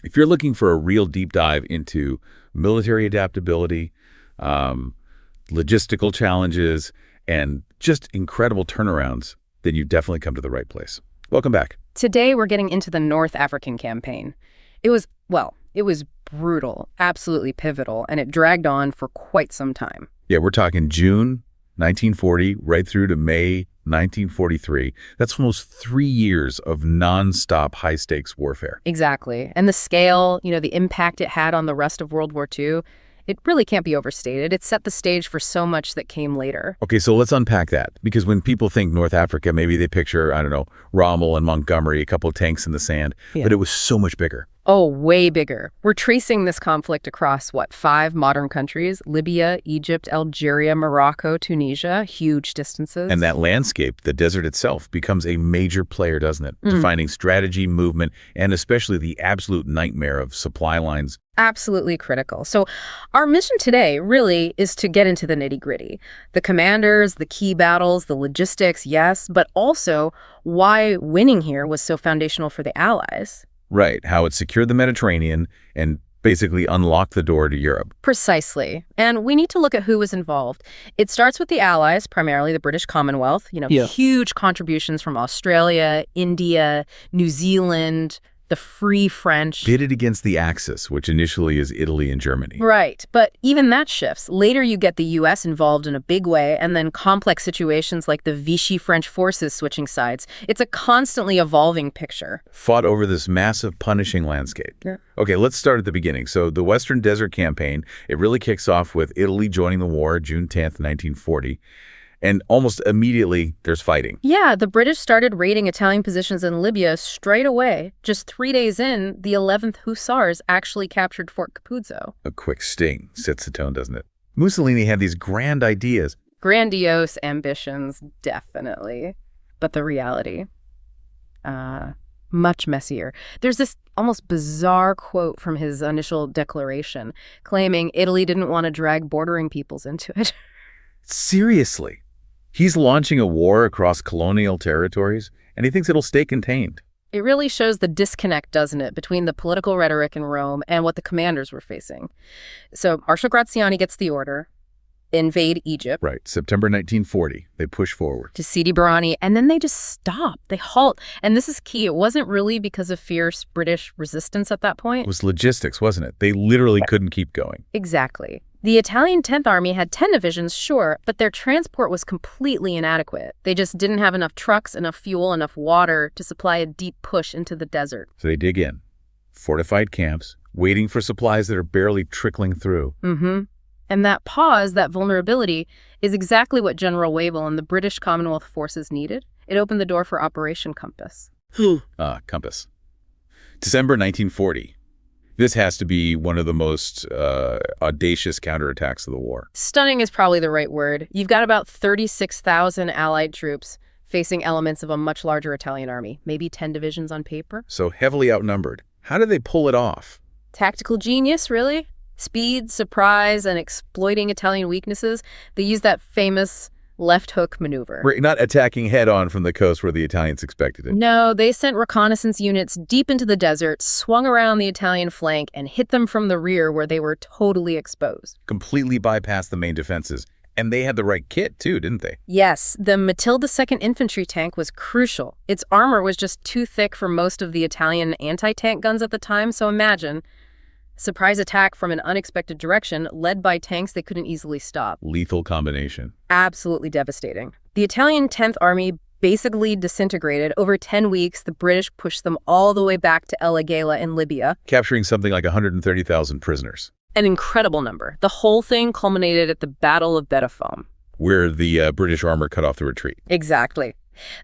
If you're looking for a real deep dive into military adaptability, logistical challenges, and just incredible turnarounds, then you definitely come to the right place. Welcome back. Today, we're getting into the North African campaign. It was brutal, absolutely pivotal, and it dragged on for quite some time. Yeah, we're talking June 1940 right through to May 1943. That's almost 3 years of nonstop high-stakes warfare. Exactly. And the scale, the impact it had on the rest of World War II, it really can't be overstated. It set the stage for so much that came later. Okay, so let's unpack that. Because when people think North Africa, maybe they picture, I don't know, Rommel and Montgomery, a couple of tanks in the sand. Yeah. But it was so much bigger. Oh, way bigger. We're tracing this conflict across, 5 modern countries? Libya, Egypt, Algeria, Morocco, Tunisia, huge distances. And that landscape, the desert itself, becomes a major player, doesn't it? Defining strategy, movement, and especially the absolute nightmare of supply lines. Absolutely critical. So our mission today really is to get into the nitty-gritty. The commanders, the key battles, the logistics, yes, but also why winning here was so foundational for the Allies. Right, how it secured the Mediterranean and basically unlocked the door to Europe. Precisely. And we need to look at who was involved. It starts with the Allies, primarily the British Commonwealth, huge contributions from Australia, India, New Zealand, the Free French. Pitted against the Axis, which initially is Italy and Germany. Right, but even that shifts. Later you get the U.S. involved in a big way, and then complex situations like the Vichy French forces switching sides. It's a constantly evolving picture. Fought over this massive punishing landscape. Yeah. Okay, let's start at the beginning. So the Western Desert Campaign, it really kicks off with Italy joining the war June 10th, 1940. And almost immediately, there's fighting. Yeah, the British started raiding Italian positions in Libya straight away. Just 3 days in, the 11th Hussars actually captured Fort Capuzzo. A quick sting sets the tone, doesn't it? Mussolini had these grand ideas. Grandiose ambitions, definitely. But the reality, much messier. There's this almost bizarre quote from his initial declaration, claiming Italy didn't want to drag bordering peoples into it. Seriously? He's launching a war across colonial territories, and he thinks it'll stay contained. It really shows the disconnect, doesn't it, between the political rhetoric in Rome and what the commanders were facing. So Marshal Graziani gets the order, invade Egypt. Right, September 1940. They push forward. To Sidi Barrani, and then they just stop. They halt. And this is key. It wasn't really because of fierce British resistance at that point. It was logistics, wasn't it? They literally couldn't keep going. Exactly. The Italian 10th Army had 10 divisions, sure, but their transport was completely inadequate. They just didn't have enough trucks, enough fuel, enough water to supply a deep push into the desert. So they dig in. Fortified camps, waiting for supplies that are barely trickling through. And that pause, that vulnerability, is exactly what General Wavell and the British Commonwealth forces needed. It opened the door for Operation Compass. Compass. December 1940. This has to be one of the most audacious counterattacks of the war. Stunning is probably the right word. You've got about 36,000 Allied troops facing elements of a much larger Italian army, maybe 10 divisions on paper. So heavily outnumbered. How did they pull it off? Tactical genius, really? Speed, surprise, and exploiting Italian weaknesses. They used that famous left hook maneuver. We're not attacking head-on from the coast where the Italians expected it. No, they sent reconnaissance units deep into the desert, swung around the Italian flank, and hit them from the rear where they were totally exposed. Completely bypassed the main defenses. And they had the right kit, too, didn't they? Yes, the Matilda II infantry tank was crucial. Its armor was just too thick for most of the Italian anti-tank guns at the time, so imagine surprise attack from an unexpected direction, led by tanks they couldn't easily stop. Lethal combination. Absolutely devastating. The Italian 10th Army basically disintegrated. Over 10 weeks, the British pushed them all the way back to El Agheila in Libya. Capturing something like 130,000 prisoners. An incredible number. The whole thing culminated at the Battle of Betafoam, where the British armor cut off the retreat. Exactly.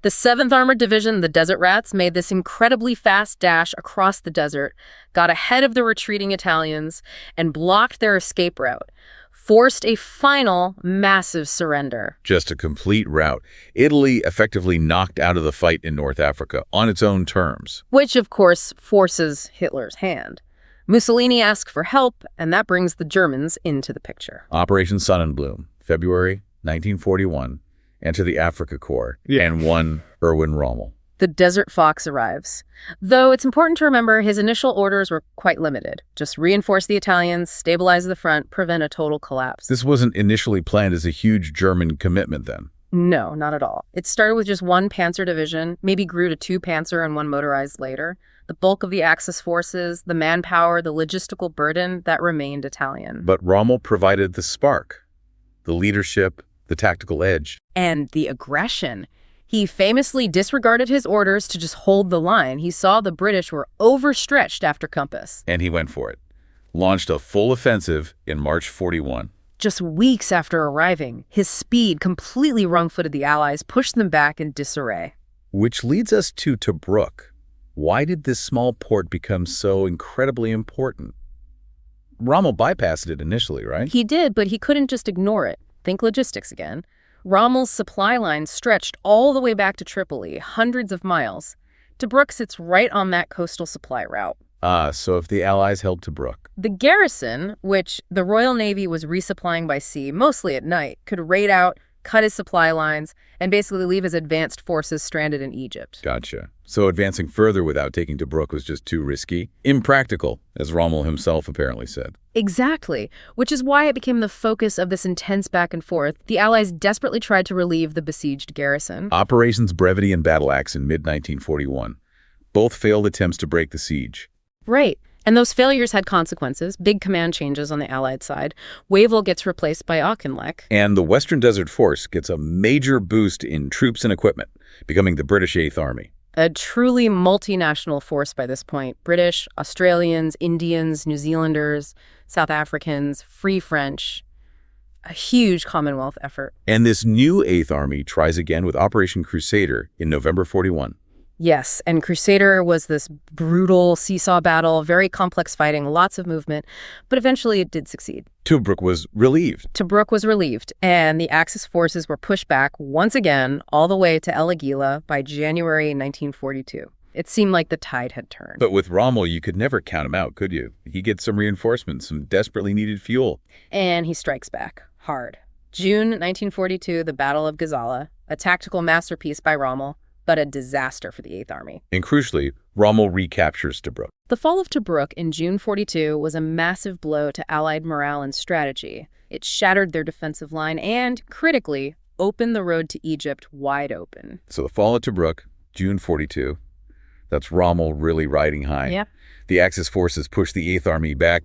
The 7th Armored Division, the Desert Rats, made this incredibly fast dash across the desert, got ahead of the retreating Italians, and blocked their escape route, forced a final massive surrender. Just a complete rout. Italy effectively knocked out of the fight in North Africa on its own terms. Which, of course, forces Hitler's hand. Mussolini asks for help, and that brings the Germans into the picture. Operation Sonnenblume, February 1941. Enter the Africa Corps, and one Erwin Rommel. The Desert Fox arrives. Though it's important to remember his initial orders were quite limited. Just reinforce the Italians, stabilize the front, prevent a total collapse. This wasn't initially planned as a huge German commitment then. No, not at all. It started with just one panzer division, maybe grew to 2 panzer and 1 motorized later. The bulk of the Axis forces, the manpower, the logistical burden, that remained Italian. But Rommel provided the spark, the leadership, the tactical edge. And the aggression. He famously disregarded his orders to just hold the line. He saw the British were overstretched after Compass. And he went for it. Launched a full offensive in March 41. Just weeks after arriving, his speed completely wrong-footed the Allies, pushed them back in disarray. Which leads us to Tobruk. Why did this small port become so incredibly important? Rommel bypassed it initially, right? He did, but he couldn't just ignore it. Think logistics again. Rommel's supply line stretched all the way back to Tripoli, hundreds of miles. Tobruk sits right on that coastal supply route. So if the Allies held Tobruk. The garrison, which the Royal Navy was resupplying by sea, mostly at night, could raid out, cut his supply lines, and basically leave his advanced forces stranded in Egypt. Gotcha. So advancing further without taking Tobruk was just too risky? Impractical, as Rommel himself apparently said. Exactly, which is why it became the focus of this intense back and forth. The Allies desperately tried to relieve the besieged garrison. Operations Brevity and Battle Axe in mid-1941. Both failed attempts to break the siege. Right. And those failures had consequences, big command changes on the Allied side. Wavell gets replaced by Auchinleck. And the Western Desert Force gets a major boost in troops and equipment, becoming the British Eighth Army. A truly multinational force by this point. British, Australians, Indians, New Zealanders, South Africans, Free French. A huge Commonwealth effort. And this new Eighth Army tries again with Operation Crusader in November 41. Yes, and Crusader was this brutal seesaw battle, very complex fighting, lots of movement, but eventually it did succeed. Tobruk was relieved. Tobruk was relieved, and the Axis forces were pushed back once again all the way to El Agheila by January 1942. It seemed like the tide had turned. But with Rommel, you could never count him out, could you? He gets some reinforcements, some desperately needed fuel. And he strikes back, hard. June 1942, the Battle of Gazala, a tactical masterpiece by Rommel, but a disaster for the Eighth Army. And crucially, Rommel recaptures Tobruk. The fall of Tobruk in June 42 was a massive blow to Allied morale and strategy. It shattered their defensive line and, critically, opened the road to Egypt wide open. So the fall of Tobruk, June 42, that's Rommel really riding high. Yep. The Axis forces push the Eighth Army back.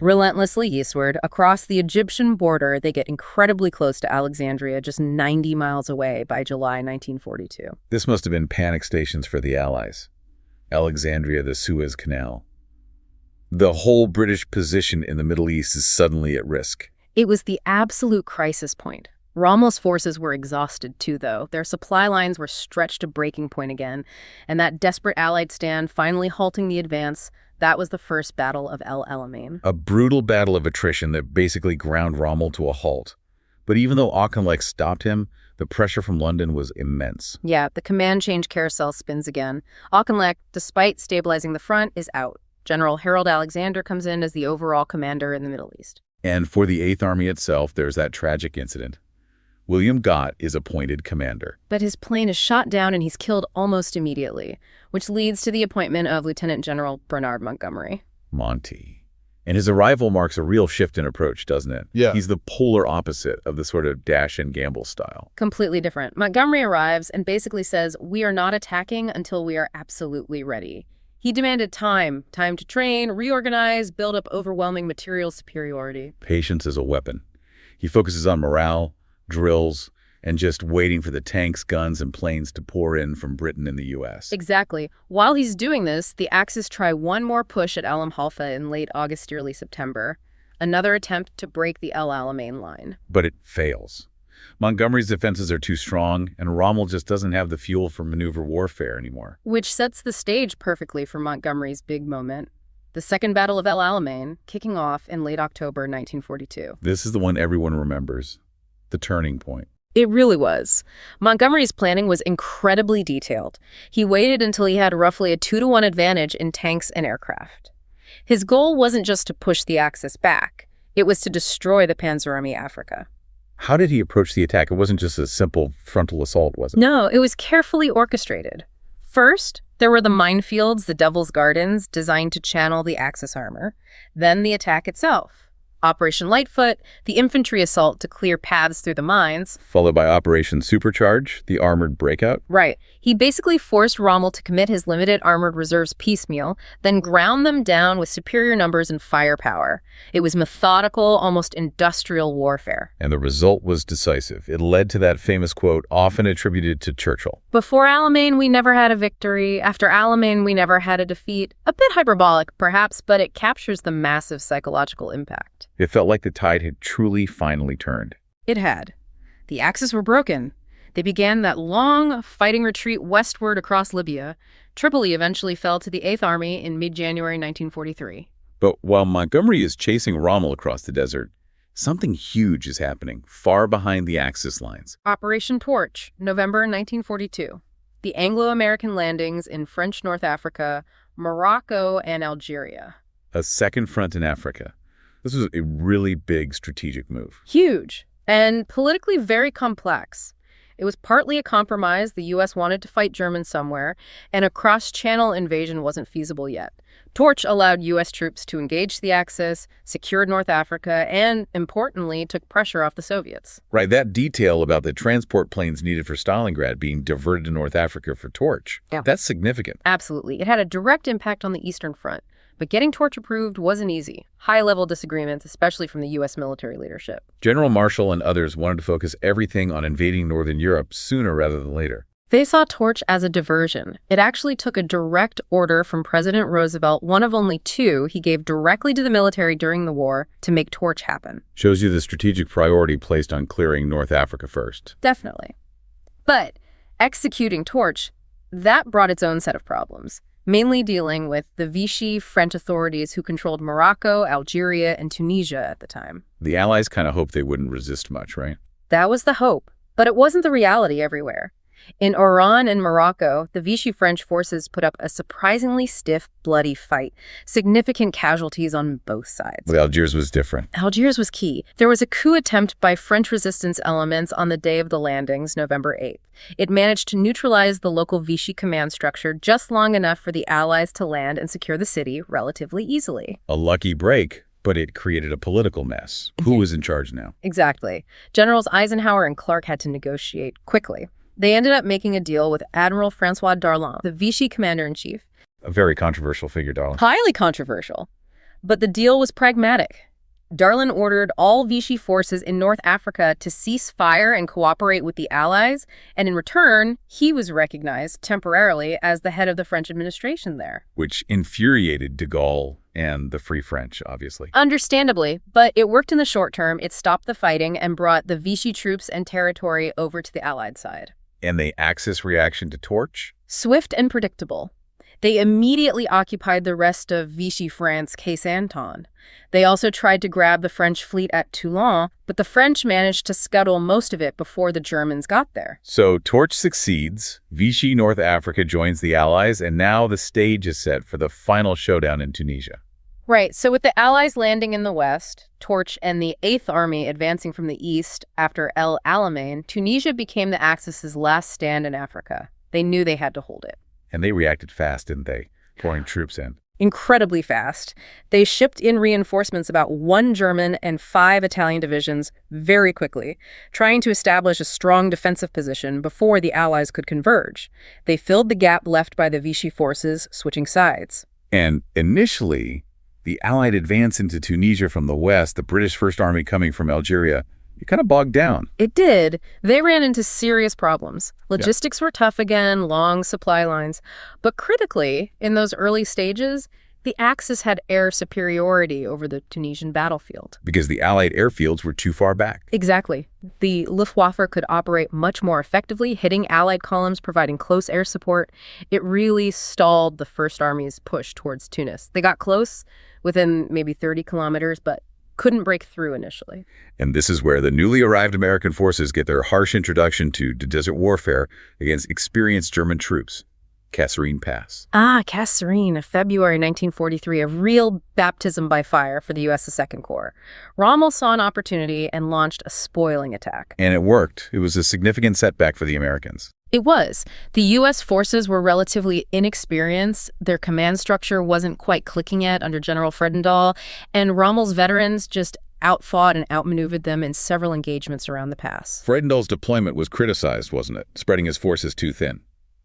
Relentlessly eastward, across the Egyptian border, they get incredibly close to Alexandria, just 90 miles away by July 1942. This must have been panic stations for the Allies. Alexandria, the Suez Canal. The whole British position in the Middle East is suddenly at risk. It was the absolute crisis point. Rommel's forces were exhausted too, though. Their supply lines were stretched to breaking point again, and that desperate Allied stand finally halting the advance, that was the First Battle of El Alamein. A brutal battle of attrition that basically ground Rommel to a halt. But even though Auchinleck stopped him, the pressure from London was immense. Yeah, the command change carousel spins again. Auchinleck, despite stabilizing the front, is out. General Harold Alexander comes in as the overall commander in the Middle East. And for the Eighth Army itself, there's that tragic incident. William Gott is appointed commander. But his plane is shot down and he's killed almost immediately, which leads to the appointment of Lieutenant General Bernard Montgomery. Monty. And his arrival marks a real shift in approach, doesn't it? Yeah. He's the polar opposite of the sort of dash and gamble style. Completely different. Montgomery arrives and basically says, "We are not attacking until we are absolutely ready." He demanded time to train, reorganize, build up overwhelming material superiority. Patience is a weapon. He focuses on morale, drills, and just waiting for the tanks, guns, and planes to pour in from Britain and the U.S. Exactly. While he's doing this, the Axis try one more push at El Halfa in late August, early September. Another attempt to break the El Alamein line. But it fails. Montgomery's defenses are too strong, and Rommel just doesn't have the fuel for maneuver warfare anymore. Which sets the stage perfectly for Montgomery's big moment. The Second Battle of El Alamein, kicking off in late October 1942. This is the one everyone remembers. The turning point. It really was. Montgomery's planning was incredibly detailed. He waited until he had roughly a 2-to-1 advantage in tanks and aircraft. His goal wasn't just to push the Axis back. It was to destroy the Panzer Army Africa. How did he approach the attack? It wasn't just a simple frontal assault, was it? No, it was carefully orchestrated. First, there were the minefields, the Devil's Gardens, designed to channel the Axis armor. Then the attack itself. Operation Lightfoot, the infantry assault to clear paths through the mines. Followed by Operation Supercharge, the armored breakout. Right. He basically forced Rommel to commit his limited armored reserves piecemeal, then ground them down with superior numbers and firepower. It was methodical, almost industrial warfare. And the result was decisive. It led to that famous quote often attributed to Churchill. Before Alamein, we never had a victory. After Alamein, we never had a defeat. A bit hyperbolic, perhaps, but it captures the massive psychological impact. It felt like the tide had truly finally turned. It had. The Axis were broken. They began that long fighting retreat westward across Libya. Tripoli eventually fell to the 8th Army in mid-January 1943. But while Montgomery is chasing Rommel across the desert, something huge is happening far behind the Axis lines. Operation Torch, November 1942. The Anglo-American landings in French North Africa, Morocco and Algeria. A second front in Africa. This was a really big strategic move. Huge, and politically very complex. It was partly a compromise. The U.S. wanted to fight Germans somewhere, and a cross-channel invasion wasn't feasible yet. Torch allowed U.S. troops to engage the Axis, secured North Africa, and, importantly, took pressure off the Soviets. Right, that detail about the transport planes needed for Stalingrad being diverted to North Africa for Torch, that's significant. Absolutely. It had a direct impact on the Eastern Front. But getting Torch approved wasn't easy. High-level disagreements, especially from the U.S. military leadership. General Marshall and others wanted to focus everything on invading Northern Europe sooner rather than later. They saw Torch as a diversion. It actually took a direct order from President Roosevelt, one of only two he gave directly to the military during the war, to make Torch happen. Shows you the strategic priority placed on clearing North Africa first. Definitely. But executing Torch, that brought its own set of problems. Mainly dealing with the Vichy French authorities who controlled Morocco, Algeria, and Tunisia at the time. The Allies kind of hoped they wouldn't resist much, right? That was the hope, but it wasn't the reality everywhere. In Oran and Morocco, the Vichy French forces put up a surprisingly stiff, bloody fight. Significant casualties on both sides. Well, Algiers was different. Algiers was key. There was a coup attempt by French resistance elements on the day of the landings, November 8th. It managed to neutralize the local Vichy command structure just long enough for the Allies to land and secure the city relatively easily. A lucky break, but it created a political mess. Who was in charge now? Exactly. Generals Eisenhower and Clark had to negotiate quickly. They ended up making a deal with Admiral François Darlan, the Vichy commander-in-chief. A very controversial figure, Darlan. Highly controversial. But the deal was pragmatic. Darlan ordered all Vichy forces in North Africa to cease fire and cooperate with the Allies, and in return, he was recognized temporarily as the head of the French administration there. Which infuriated de Gaulle and the Free French, obviously. Understandably, but it worked in the short term. It stopped the fighting and brought the Vichy troops and territory over to the Allied side. And the Axis reaction to Torch? Swift and predictable. They immediately occupied the rest of Vichy France, Caisse-Anton. They also tried to grab the French fleet at Toulon, but the French managed to scuttle most of it before the Germans got there. So Torch succeeds, Vichy North Africa joins the Allies, and now the stage is set for the final showdown in Tunisia. Right, so with the Allies landing in the west, Torch and the 8th Army advancing from the east after El Alamein, Tunisia became the Axis's last stand in Africa. They knew they had to hold it. And they reacted fast, didn't they? Pouring troops in. Incredibly fast. They shipped in reinforcements, about 1 German and 5 Italian divisions, very quickly, trying to establish a strong defensive position before the Allies could converge. They filled the gap left by the Vichy forces, switching sides. And initially, the Allied advance into Tunisia from the west, the British First Army coming from Algeria, it kind of bogged down. It did. They ran into serious problems. Logistics were tough again, long supply lines. But critically, in those early stages, the Axis had air superiority over the Tunisian battlefield. Because the Allied airfields were too far back. Exactly. The Luftwaffe could operate much more effectively, hitting Allied columns, providing close air support. It really stalled the First Army's push towards Tunis. They got close, within maybe 30 kilometers, but couldn't break through initially. And this is where the newly arrived American forces get their harsh introduction to desert warfare against experienced German troops. Kasserine Pass. Kasserine, February 1943, a real baptism by fire for the U.S.'s Second Corps. Rommel saw an opportunity and launched a spoiling attack. And it worked. It was a significant setback for the Americans. It was. The U.S. forces were relatively inexperienced, their command structure wasn't quite clicking yet under General Fredendall, and Rommel's veterans just outfought and outmaneuvered them in several engagements around the pass. Fredendall's deployment was criticized, wasn't it? Spreading his forces too thin.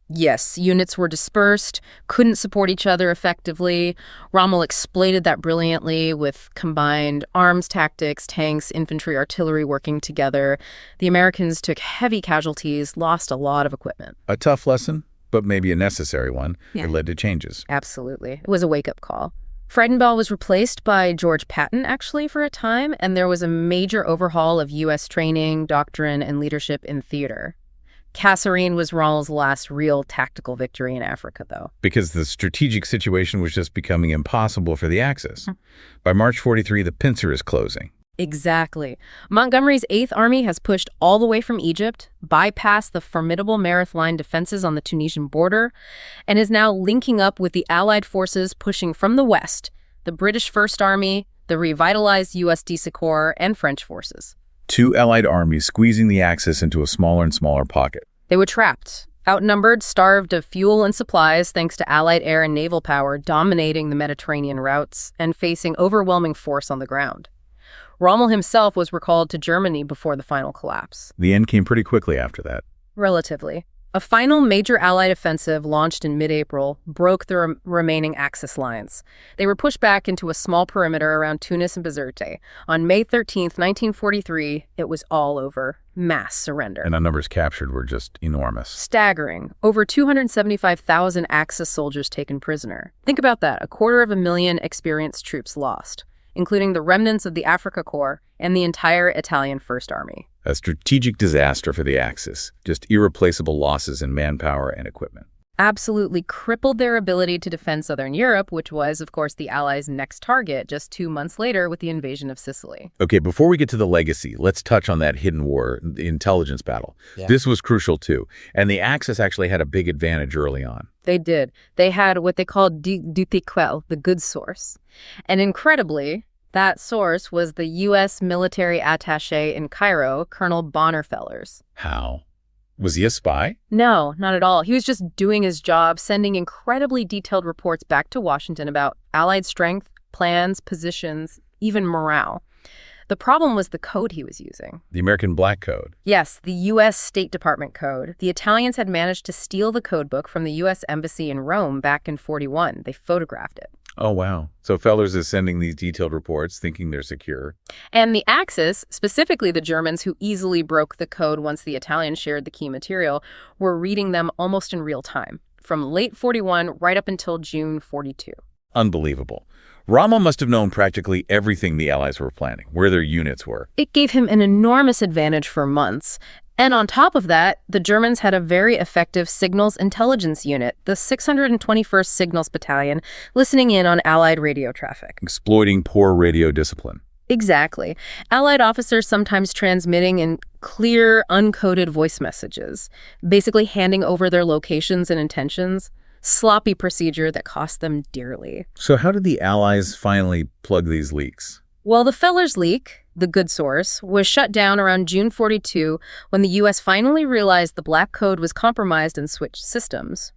Yes, units were dispersed, couldn't support each other effectively. Rommel exploited that brilliantly with combined arms tactics, tanks, infantry, artillery working together. The Americans took heavy casualties, lost a lot of equipment. A tough lesson, but maybe a necessary one. Yeah. It led to changes. Absolutely. It was a wake-up call. Fredendall was replaced by George Patton, actually, for a time, and there was a major overhaul of U.S. training, doctrine, and leadership in theater. Kasserine was Rommel's last real tactical victory in Africa, though. Because the strategic situation was just becoming impossible for the Axis. By March 43, the pincer is closing. Exactly. Montgomery's 8th Army has pushed all the way from Egypt, bypassed the formidable Mareth Line defenses on the Tunisian border, and is now linking up with the Allied forces pushing from the west, the British First Army, the revitalized U.S. DC Corps, and French forces. 2 Allied armies squeezing the Axis into a smaller and smaller pocket. They were trapped, outnumbered, starved of fuel and supplies thanks to Allied air and naval power dominating the Mediterranean routes and facing overwhelming force on the ground. Rommel himself was recalled to Germany before the final collapse. The end came pretty quickly after that. Relatively. A final major Allied offensive launched in mid-April broke the remaining Axis lines. They were pushed back into a small perimeter around Tunis and Bizerte. On May 13, 1943, it was all over. Mass surrender. And the numbers captured were just enormous. Staggering. Over 275,000 Axis soldiers taken prisoner. Think about that. 250,000 experienced troops lost, including the remnants of the Africa Corps and the entire Italian First Army. A strategic disaster for the Axis, just irreplaceable losses in manpower and equipment. Absolutely crippled their ability to defend southern Europe, which was, of course, the Allies' next target just 2 months later with the invasion of Sicily. Okay, before we get to the legacy, let's touch on that hidden war, the intelligence battle. Yeah. This was crucial too, and the Axis actually had a big advantage early on. They did. They had what they called du Tiquel, the good source. And incredibly, that source was the U.S. military attaché in Cairo, Colonel Bonner Fellers. How? Was he a spy? No, not at all. He was just doing his job, sending incredibly detailed reports back to Washington about Allied strength, plans, positions, even morale. The problem was the code he was using. The American Black Code. Yes, the U.S. State Department code. The Italians had managed to steal the code book from the U.S. Embassy in Rome back in '41. They photographed it. Oh, wow. So Fellers is sending these detailed reports thinking they're secure. And the Axis, specifically the Germans who easily broke the code once the Italians shared the key material, were reading them almost in real time, from late '41 right up until June '42. Unbelievable. Rommel must have known practically everything the Allies were planning, where their units were. It gave him an enormous advantage for months. And on top of that, the Germans had a very effective signals intelligence unit, the 621st Signals Battalion, listening in on Allied radio traffic. Exploiting poor radio discipline. Exactly. Allied officers sometimes transmitting in clear, uncoded voice messages, basically handing over their locations and intentions. Sloppy procedure that cost them dearly. So how did the Allies finally plug these leaks? Well, the Fellers leak, the good source, was shut down around June '42 when the U.S. finally realized the Black Code was compromised and switched systems.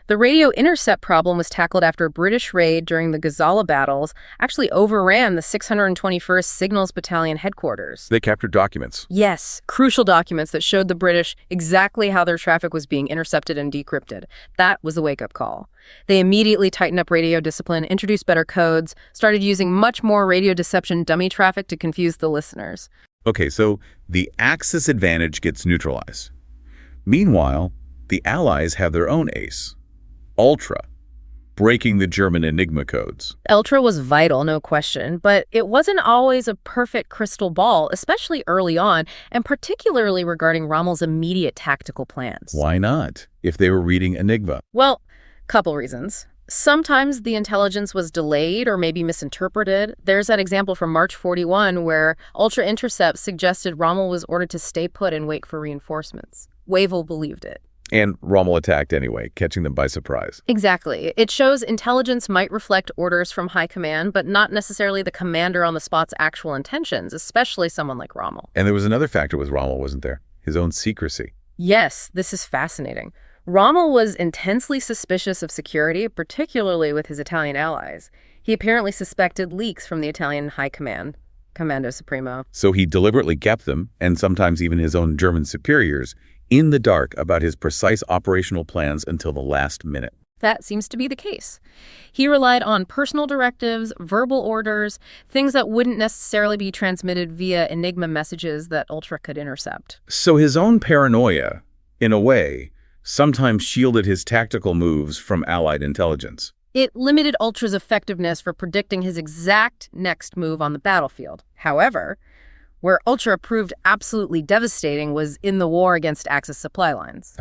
The radio intercept problem was tackled after a British raid during the Gazala battles actually overran the 621st Signals Battalion headquarters. They captured documents. Yes, crucial documents that showed the British exactly how their traffic was being intercepted and decrypted. That was the wake-up call. They immediately tightened up radio discipline, introduced better codes, started using much more radio deception dummy traffic to confuse the listeners. Okay, so the Axis advantage gets neutralized. Meanwhile, the Allies have their own ace. Ultra, breaking the German Enigma codes. Ultra was vital, no question, but it wasn't always a perfect crystal ball, especially early on, and particularly regarding Rommel's immediate tactical plans. Why not, if they were reading Enigma? Well, couple reasons. Sometimes the intelligence was delayed or maybe misinterpreted. There's that example from March '41 where Ultra intercepts suggested Rommel was ordered to stay put and wait for reinforcements. Wavell believed it. And Rommel attacked anyway, catching them by surprise. Exactly. It shows intelligence might reflect orders from high command, but not necessarily the commander on the spot's actual intentions, especially someone like Rommel. And there was another factor with Rommel, wasn't there? His own secrecy. Yes, this is fascinating. Rommel was intensely suspicious of security, particularly with his Italian allies. He apparently suspected leaks from the Italian High Command, Comando Supremo. So he deliberately kept them, and sometimes even his own German superiors, in the dark about his precise operational plans until the last minute. That seems to be the case. He relied on personal directives, verbal orders, things that wouldn't necessarily be transmitted via Enigma messages that Ultra could intercept. So his own paranoia, in a way, sometimes shielded his tactical moves from Allied intelligence. It limited Ultra's effectiveness for predicting his exact next move on the battlefield. However, where Ultra proved absolutely devastating was in the war against Axis supply lines.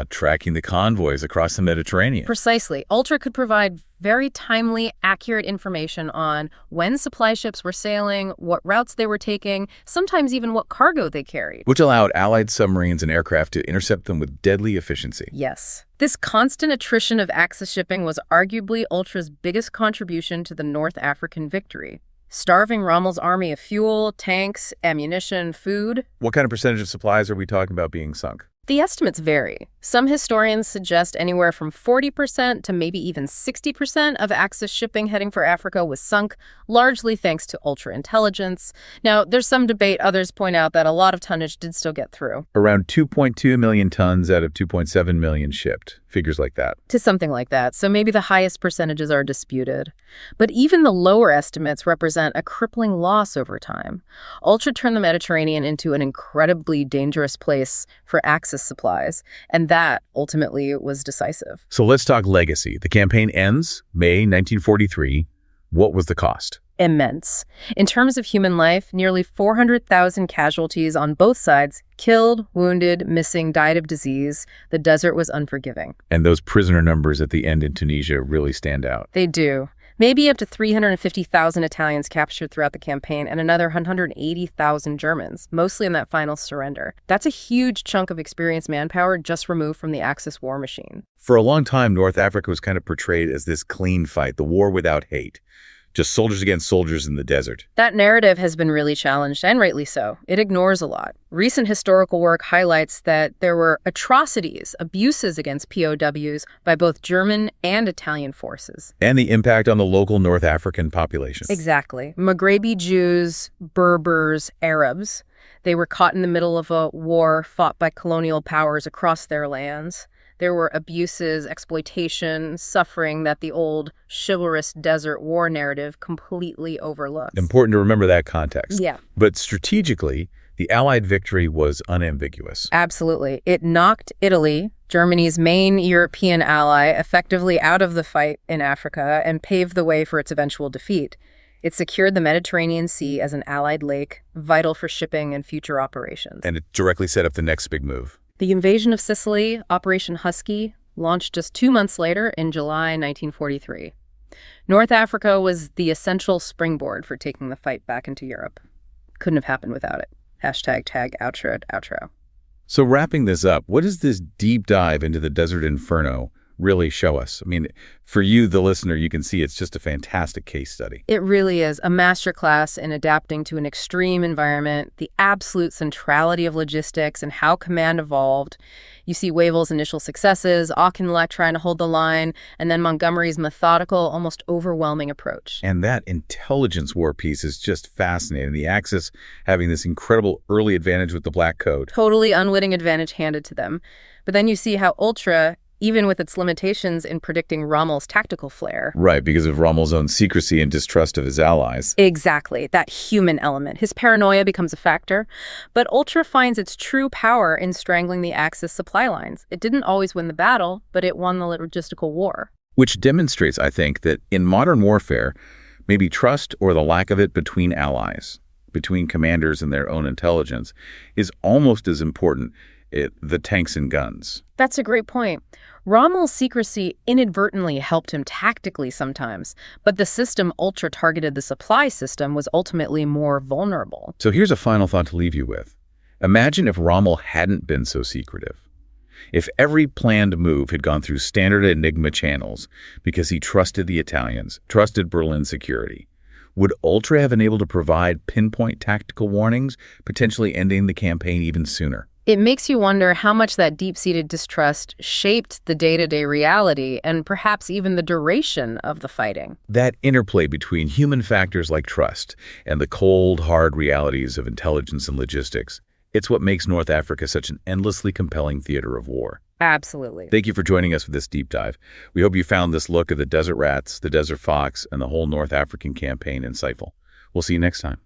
Tracking the convoys across the Mediterranean. Precisely. Ultra could provide very timely, accurate information on when supply ships were sailing, what routes they were taking, sometimes even what cargo they carried. Which allowed Allied submarines and aircraft to intercept them with deadly efficiency. Yes. This constant attrition of Axis shipping was arguably Ultra's biggest contribution to the North African victory. Starving Rommel's army of fuel, tanks, ammunition, food. What kind of percentage of supplies are we talking about being sunk? The estimates vary. Some historians suggest anywhere from 40% to maybe even 60% of Axis shipping heading for Africa was sunk, largely thanks to Ultra intelligence. Now, there's some debate. Others point out that a lot of tonnage did still get through. Around 2.2 million tons out of 2.7 million shipped. Figures like that. To something like that. So maybe the highest percentages are disputed. But even the lower estimates represent a crippling loss over time. Ultra turned the Mediterranean into an incredibly dangerous place for Axis supplies, and that ultimately was decisive. So let's talk legacy. The campaign ends May 1943. What was the cost? Immense. In terms of human life, nearly 400,000 casualties on both sides, killed, wounded, missing, died of disease. The desert was unforgiving. And those prisoner numbers at the end in Tunisia really stand out. They do. Maybe up to 350,000 Italians captured throughout the campaign and another 180,000 Germans, mostly in that final surrender. That's a huge chunk of experienced manpower just removed from the Axis war machine. For a long time, North Africa was kind of portrayed as this clean fight, the war without hate. Just soldiers against soldiers in the desert. That narrative has been really challenged, and rightly so. It ignores a lot. Recent historical work highlights that there were atrocities, abuses against POWs by both German and Italian forces. And the impact on the local North African population. Exactly. Maghrebi Jews, Berbers, Arabs. They were caught in the middle of a war fought by colonial powers across their lands. There were abuses, exploitation, suffering that the old chivalrous desert war narrative completely overlooks. Important to remember that context. Yeah. But strategically, the Allied victory was unambiguous. Absolutely. It knocked Italy, Germany's main European ally, effectively out of the fight in Africa and paved the way for its eventual defeat. It secured the Mediterranean Sea as an Allied lake, vital for shipping and future operations. And it directly set up the next big move. The invasion of Sicily, Operation Husky, launched just 2 months later in July 1943. North Africa was the essential springboard for taking the fight back into Europe. Couldn't have happened without it. #tag outro. So wrapping this up, what does this deep dive into the Desert Inferno really show us? I mean, for you, the listener, you can see it's just a fantastic case study. It really is a masterclass in adapting to an extreme environment, the absolute centrality of logistics and how command evolved. You see Wavell's initial successes, Auchinleck trying to hold the line, and then Montgomery's methodical, almost overwhelming approach. And that intelligence war piece is just fascinating. The Axis having this incredible early advantage with the Black Code. Totally unwitting advantage handed to them. But then you see how Ultra, even with its limitations in predicting Rommel's tactical flair. Right, because of Rommel's own secrecy and distrust of his allies. Exactly, that human element. His paranoia becomes a factor, but Ultra finds its true power in strangling the Axis supply lines. It didn't always win the battle, but it won the logistical war. Which demonstrates, I think, that in modern warfare, maybe trust or the lack of it between allies, between commanders and their own intelligence, is almost as important as the tanks and guns. That's a great point. Rommel's secrecy inadvertently helped him tactically sometimes, but the system Ultra targeted the supply system was ultimately more vulnerable. So here's a final thought to leave you with. Imagine if Rommel hadn't been so secretive. If every planned move had gone through standard Enigma channels because he trusted the Italians, trusted Berlin's security, would Ultra have been able to provide pinpoint tactical warnings, potentially ending the campaign even sooner? It makes you wonder how much that deep-seated distrust shaped the day-to-day reality and perhaps even the duration of the fighting. That interplay between human factors like trust and the cold, hard realities of intelligence and logistics, it's what makes North Africa such an endlessly compelling theater of war. Absolutely. Thank you for joining us for this deep dive. We hope you found this look at the desert rats, the desert fox, and the whole North African campaign insightful. We'll see you next time.